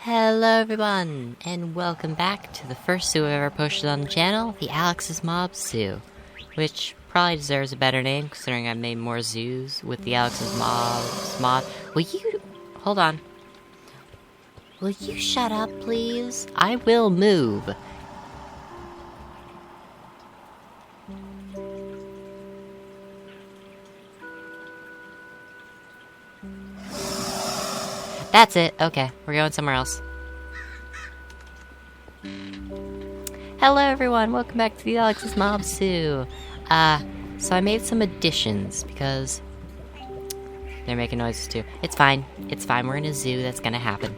Hello everyone, and welcome back to the first zoo I've ever posted on the channel, the Alex's Mob Zoo, which probably deserves a better name considering I've made more zoos with the Alex's Mobs mod. Will you... hold on. Will you shut up, please? I will move. That's it. Okay, we're going somewhere else. Hello everyone, welcome back to the Alex's Mob Zoo. So I made some additions because they're making noises too. It's fine. It's fine. We're in a zoo. That's gonna happen.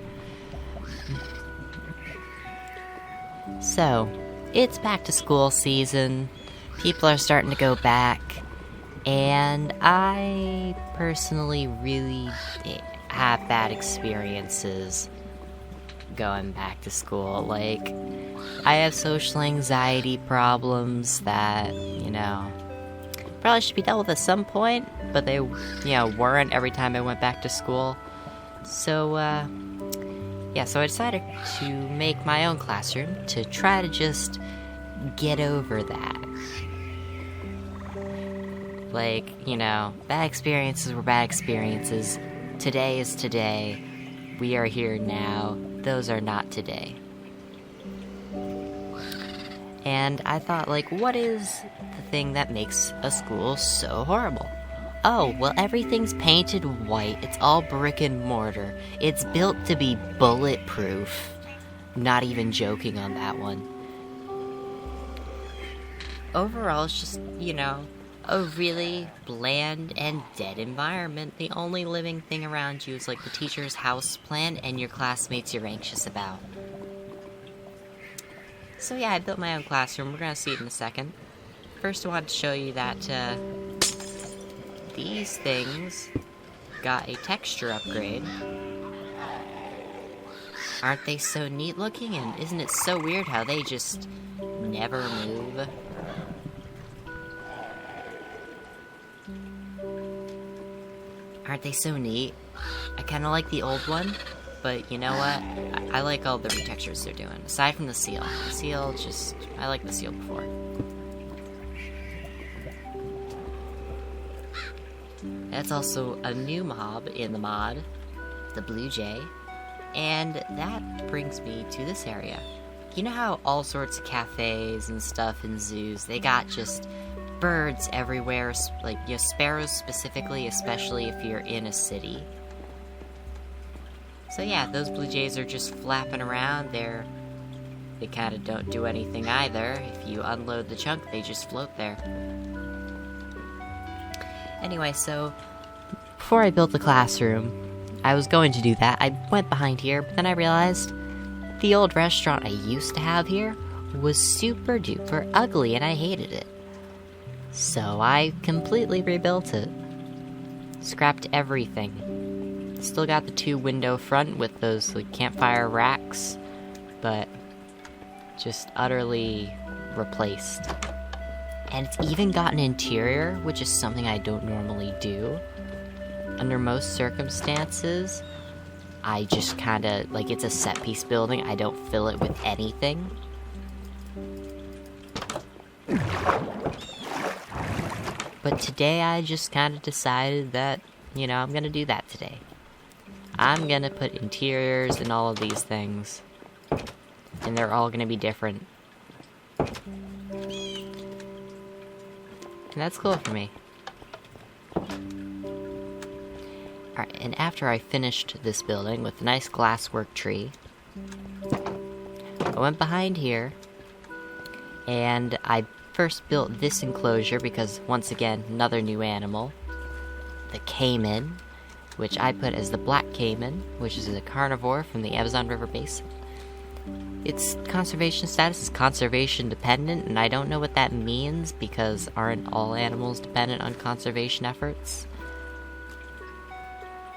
So, it's back to school season. People are starting to go back. And I personally really have bad experiences going back to school. Like, I have social anxiety problems that, probably should be dealt with at some point, but they, weren't every time I went back to school. So, so I decided to make my own classroom to try to just get over that. Like, bad experiences were bad experiences. Today is today. We are here now. Those are not today. And I thought, what is the thing that makes a school so horrible? Oh, well, everything's painted white. It's all brick and mortar. It's built to be bulletproof. Not even joking on that one. Overall, it's just, a really bland and dead environment. The only living thing around you is the teacher's house plan and your classmates you're anxious about. So yeah, I built my own classroom. We're gonna see it in a second. First I wanted to show you that these things got a texture upgrade. Aren't they so neat looking? And isn't it so weird how they just never move? Aren't they so neat? I kind of like the old one, but you know what? I like all the retextures they're doing. Aside from the seal. The seal I like the seal before. That's also a new mob in the mod, the blue jay. And that brings me to this area. You know how all sorts of cafes and stuff in zoos, they got just birds everywhere, sparrows specifically, especially if you're in a city. So yeah, those blue jays are just flapping around. They kind of don't do anything either. If you unload the chunk, they just float there. Anyway, so before I built the classroom, I was going to do that. I went behind here, but then I realized the old restaurant I used to have here was super duper ugly and I hated it. So I completely rebuilt it. Scrapped everything. Still got the 2 window front with those campfire racks, but just utterly replaced. And it's even got an interior, which is something I don't normally do. Under most circumstances, I just kinda, it's a set piece building, I don't fill it with anything. But today I just kind of decided that, I'm gonna do that today. I'm gonna put interiors in all of these things. And they're all gonna be different. And that's cool for me. Alright, and after I finished this building with a nice glasswork tree, I went behind here, and I first built this enclosure because, once again, another new animal. The Caiman, which I put as the black Caiman, which is a carnivore from the Amazon River Basin. Its conservation status is conservation dependent, and I don't know what that means because aren't all animals dependent on conservation efforts?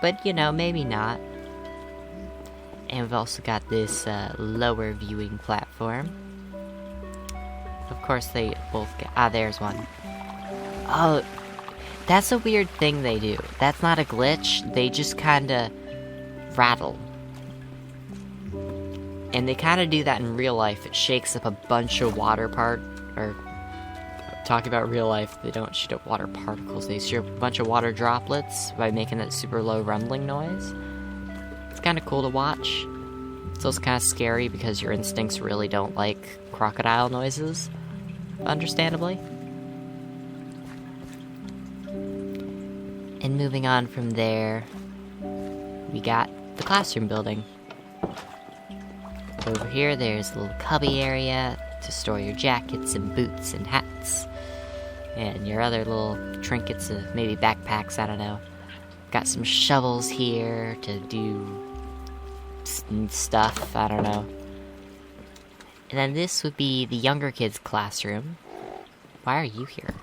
But, maybe not. And we've also got this lower viewing platform. Of course they both get... there's one. Oh, that's a weird thing they do. That's not a glitch, they just kinda rattle. And they kind of do that in real life. It shakes up a bunch of water talking about real life, they don't shoot up water particles. They shoot up a bunch of water droplets by making that super low rumbling noise. It's kind of cool to watch. It's also kind of scary because your instincts really don't like crocodile noises, understandably. And moving on from there, we got the classroom building. Over here, there's a little cubby area to store your jackets and boots and hats. And your other little trinkets, maybe backpacks, I don't know. Got some shovels here to do stuff, I don't know. And then this would be the younger kids' classroom. Why are you here?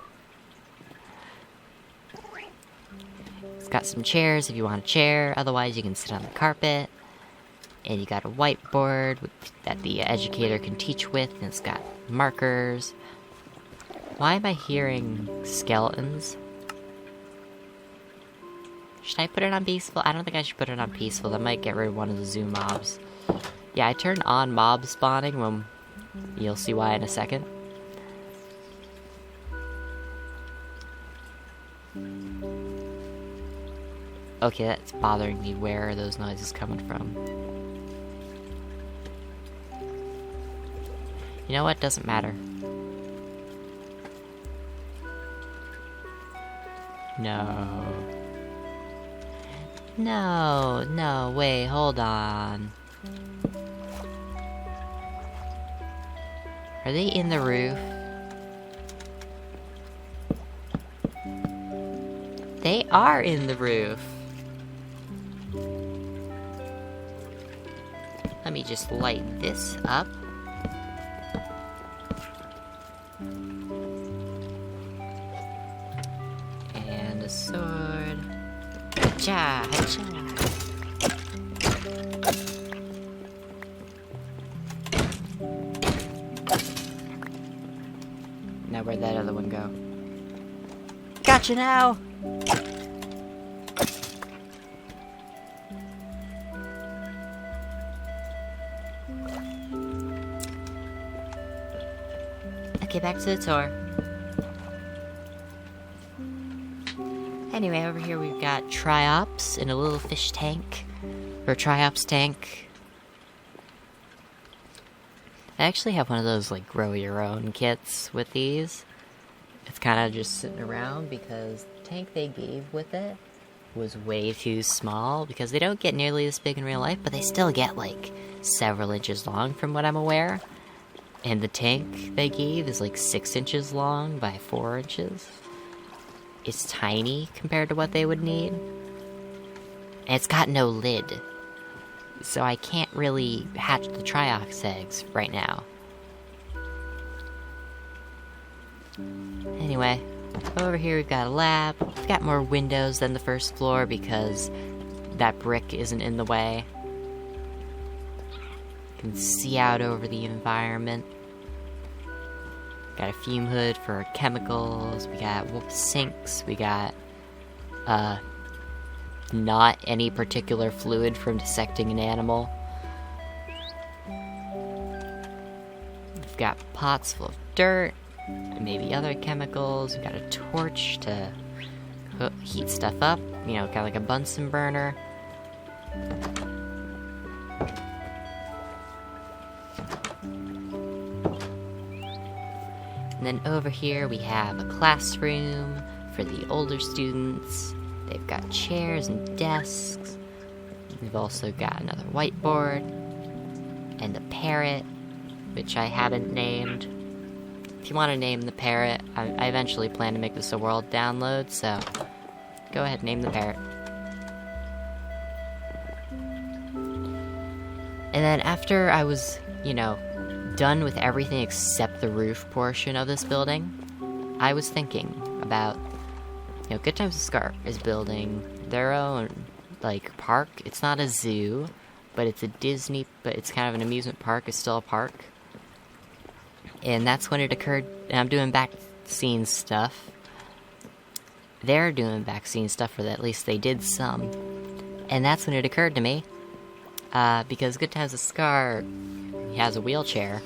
It's got some chairs if you want a chair, otherwise you can sit on the carpet. And you got a whiteboard that the educator can teach with, and it's got markers. Why am I hearing skeletons? Should I put it on peaceful? I don't think I should put it on peaceful. That might get rid of one of the zoo mobs. Yeah, I turned on mob spawning when... You'll see why in a second. Okay, that's bothering me. Where are those noises coming from? You know what? Doesn't matter. No. No, wait, hold on. Are they in the roof? They are in the roof. Let me just light this up. And a sword. Hacha, hacha. Now where'd that other one go? Gotcha now! Okay, back to the tour. Anyway, over here we've got Triops in a little fish tank. Or Triops tank. I actually have one of those, like, grow your own kits with these. It's kind of just sitting around because the tank they gave with it was way too small because they don't get nearly this big in real life, but they still get, like, several inches long from what I'm aware. And the tank they gave is, like, 6 inches long by 4 inches. It's tiny compared to what they would need. And it's got no lid. So I can't really hatch the Triops eggs right now. Anyway, over here we've got a lab. We've got more windows than the first floor because that brick isn't in the way. You can see out over the environment. Got a fume hood for chemicals. We got sinks. We got, not any particular fluid from dissecting an animal. We've got pots full of dirt, maybe other chemicals. We've got a torch to heat stuff up, you know, kind of like a Bunsen burner. And then over here we have a classroom for the older students. They've got chairs and desks. We've also got another whiteboard. And the parrot, which I haven't named. If you want to name the parrot, I eventually plan to make this a world download, so go ahead, name the parrot. And then after I was, you know, done with everything except the roof portion of this building, I was thinking about, you know, Good Times with Scar is building their own, like, park. It's not a zoo, but it's a Disney, but it's kind of an amusement park. It's still a park. And that's when it occurred, and I'm doing back scene stuff. They're doing back scene stuff, or at least they did some. And that's when it occurred to me, because Good Times with Scar, he has a wheelchair.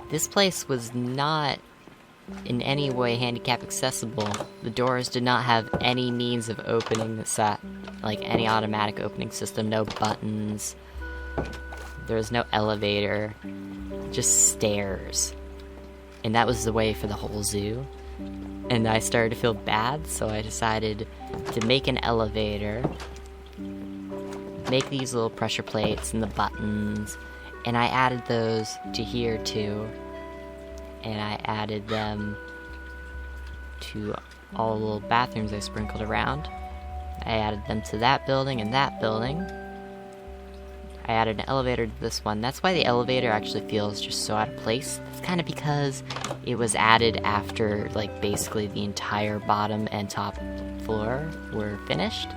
This place was not in any way handicap accessible. The doors did not have any means of opening the set, like any automatic opening system, no buttons. There was no elevator, just stairs. And that was the way for the whole zoo. And I started to feel bad, so I decided to make an elevator, make these little pressure plates and the buttons, and I added those to here too. And I added them to all the little bathrooms I sprinkled around. I added them to that building and that building. I added an elevator to this one. That's why the elevator actually feels just so out of place. It's kind of because it was added after, like, basically the entire bottom and top floor were finished.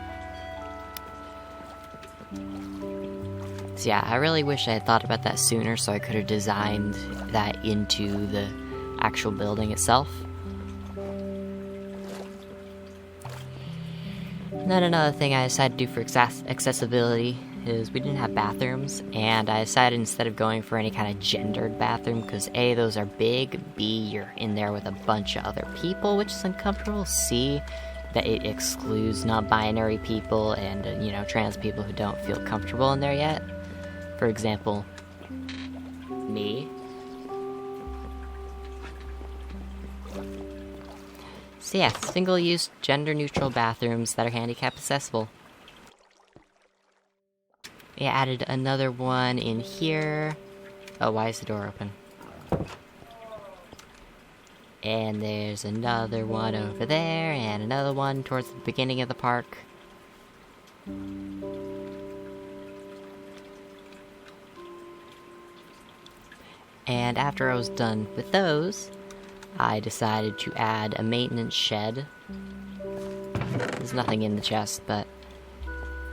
So yeah, I really wish I had thought about that sooner so I could have designed that into the actual building itself. And then another thing I decided to do for accessibility is we didn't have bathrooms, and I decided instead of going for any kind of gendered bathroom, because A, those are big, B, you're in there with a bunch of other people, which is uncomfortable, C, that it excludes non-binary people and, trans people who don't feel comfortable in there yet. For example, me. So yeah, single-use, gender-neutral bathrooms that are handicap accessible. I added another one in here. Oh, why is the door open? And there's another one over there, and another one towards the beginning of the park. And after I was done with those, I decided to add a maintenance shed. There's nothing in the chest, but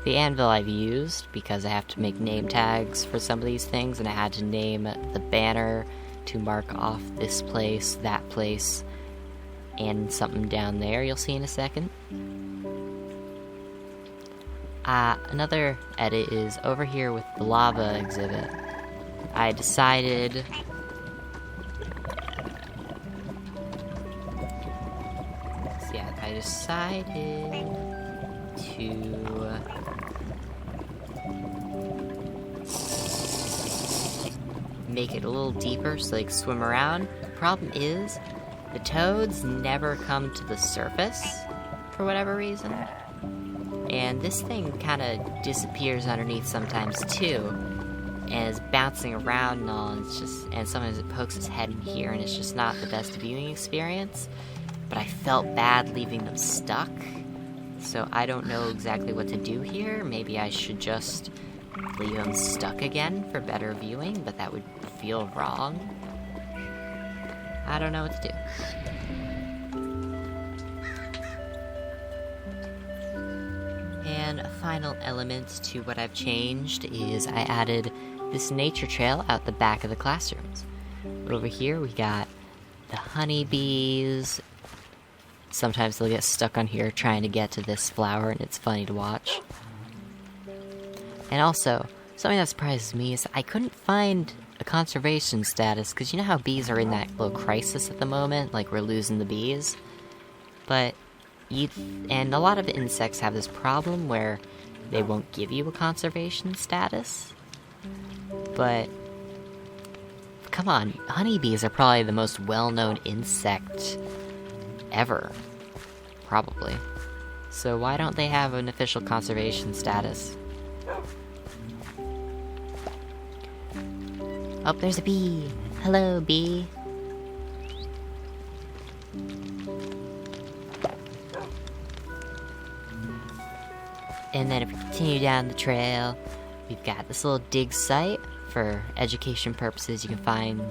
the anvil I've used because I have to make name tags for some of these things, and I had to name the banner to mark off this place, that place, and something down there you'll see in a second. Another edit is over here with the lava exhibit. I decided to make it a little deeper so they can swim around. The problem is, the toads never come to the surface for whatever reason. And this thing kind of disappears underneath sometimes too, and is bouncing around and all, and sometimes it pokes its head in here, and it's just not the best viewing experience. But I felt bad leaving them stuck, so I don't know exactly what to do here. Maybe I should just leave them stuck again for better viewing, but that would feel wrong. I don't know what to do. And a final element to what I've changed is I added this nature trail out the back of the classrooms. Over here we got the honeybees. Sometimes they'll get stuck on here trying to get to this flower, and it's funny to watch. And also, something that surprises me is I couldn't find a conservation status, because you know how bees are in that little crisis at the moment, like we're losing the bees? And a lot of insects have this problem where they won't give you a conservation status. But come on, honeybees are probably the most well-known insect ever, probably. So why don't they have an official conservation status? Oh, there's a bee! Hello, bee! And then if we continue down the trail, we've got this little dig site for education purposes. You can find,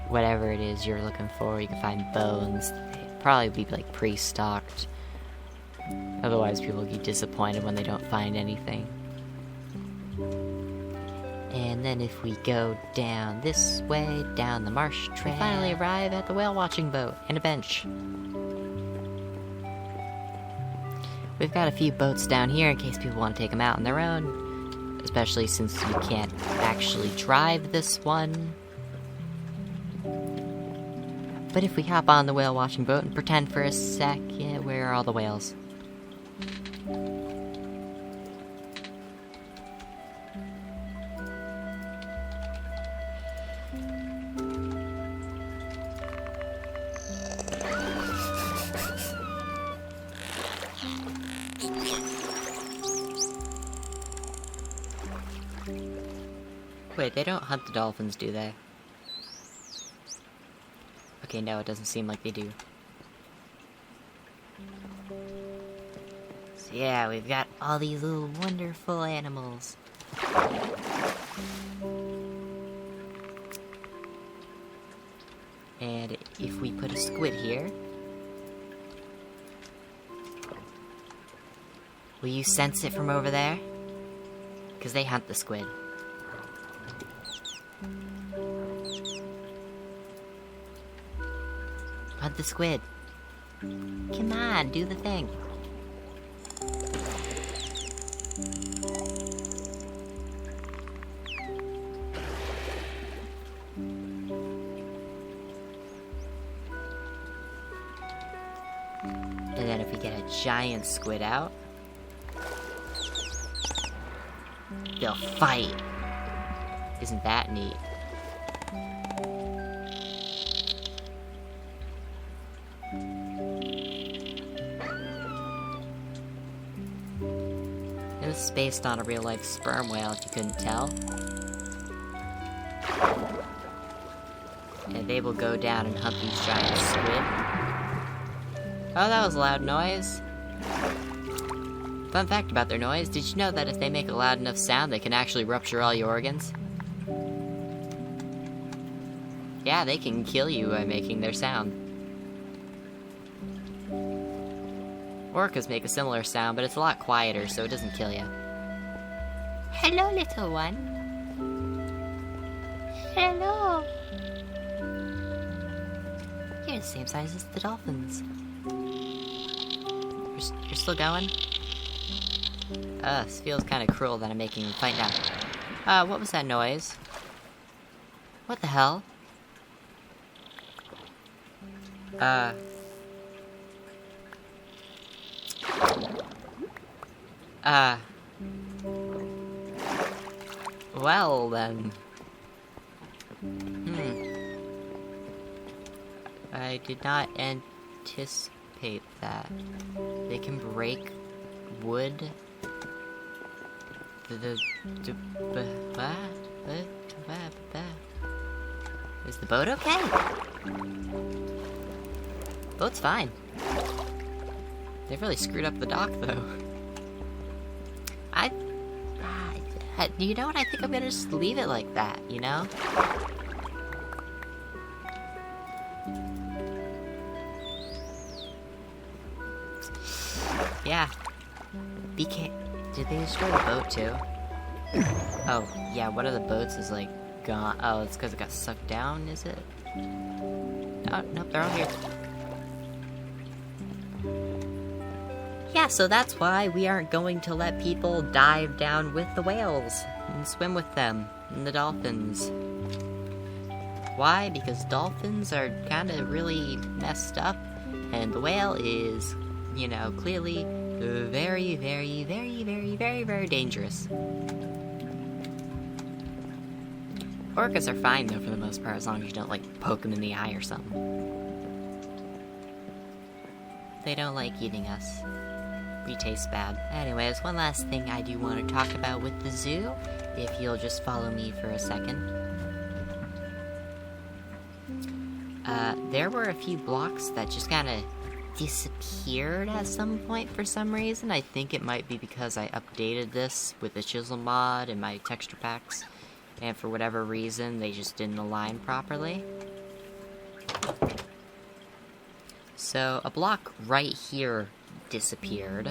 whatever it is you're looking for. You can find bones. They'd probably be like pre-stocked. Otherwise people get disappointed when they don't find anything. And then if we go down this way, down the marsh trail, we finally arrive at the whale watching boat and a bench. we've got a few boats down here in case people want to take them out on their own. Especially since you can't actually drive this one. But if we hop on the whale watching boat and pretend for a sec, yeah, where are all the whales? Wait, they don't hunt the dolphins, do they? Okay, no, it doesn't seem like they do. So yeah, we've got all these little wonderful animals. And if we put a squid here... Will you sense it from over there? Because they hunt the squid. Hunt the squid. Come on, do the thing. And then if we get a giant squid out, they'll fight. Isn't that neat? This is based on a real-life sperm whale, if you couldn't tell. And they will go down and hunt these giant squid. Oh, that was a loud noise. Fun fact about their noise, did you know that if they make a loud enough sound, they can actually rupture all your organs? Yeah, they can kill you by making their sound. Orcas make a similar sound, but it's a lot quieter, so it doesn't kill you. Hello, little one. Hello. You're the same size as the dolphins. You're still going? This feels kind of cruel that I'm making them fight now. What was that noise? What the hell? Well then. I did not anticipate that. They can break wood. Is the boat okay? Boat's fine. They've really screwed up the dock, though. You know what? I think I'm gonna just leave it like that, you know? Yeah. Did they destroy the boat, too? Oh, yeah, one of the boats is, like, gone. Oh, it's because it got sucked down, is it? Oh, nope, they're all here. Yeah, so that's why we aren't going to let people dive down with the whales and swim with them and the dolphins. Why? Because dolphins are kind of really messed up, and the whale is, you know, clearly very, very, very, very, very, very dangerous. Orcas are fine, though, for the most part, as long as you don't, like, poke them in the eye or something. They don't like eating us. We taste bad. Anyways, one last thing I do want to talk about with the zoo, if you'll just follow me for a second. There were a few blocks that just kind of disappeared at some point for some reason. I think it might be because I updated this with the chisel mod and my texture packs, and for whatever reason, they just didn't align properly. So, a block right here disappeared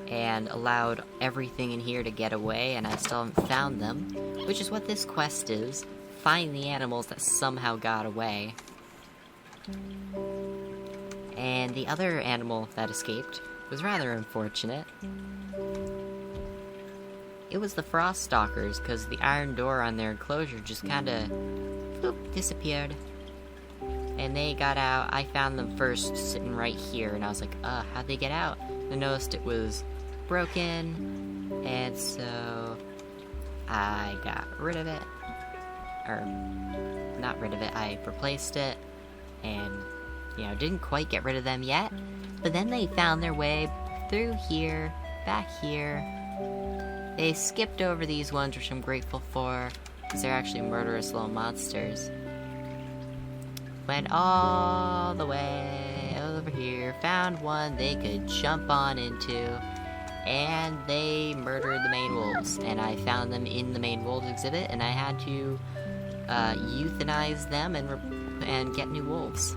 and allowed everything in here to get away, and I still haven't found them, which is what this quest is. Find the animals that somehow got away. And the other animal that escaped was rather unfortunate. It was the frost stalkers, because the iron door on their enclosure just kinda disappeared. And they got out. I found them first sitting right here, and I was like, how'd they get out? I noticed it was broken, and so I got rid of it. Or, not rid of it, I replaced it, and, didn't quite get rid of them yet. But then they found their way through here, back here. They skipped over these ones, which I'm grateful for, because they're actually murderous little monsters. Went all the way over here, found one they could jump on into, and they murdered the main wolves. And I found them in the main wolves exhibit, and I had to euthanize them and get new wolves.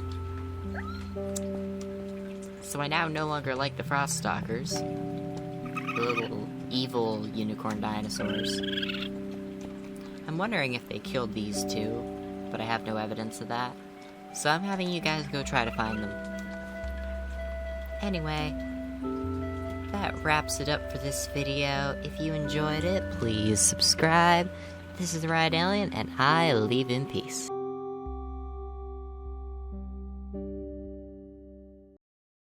So I now no longer like the frost stalkers, the little evil unicorn dinosaurs. I'm wondering if they killed these two, but I have no evidence of that. So I'm having you guys go try to find them. Anyway, that wraps it up for this video. If you enjoyed it, please subscribe. This is the Riot Alien, and I leave in peace.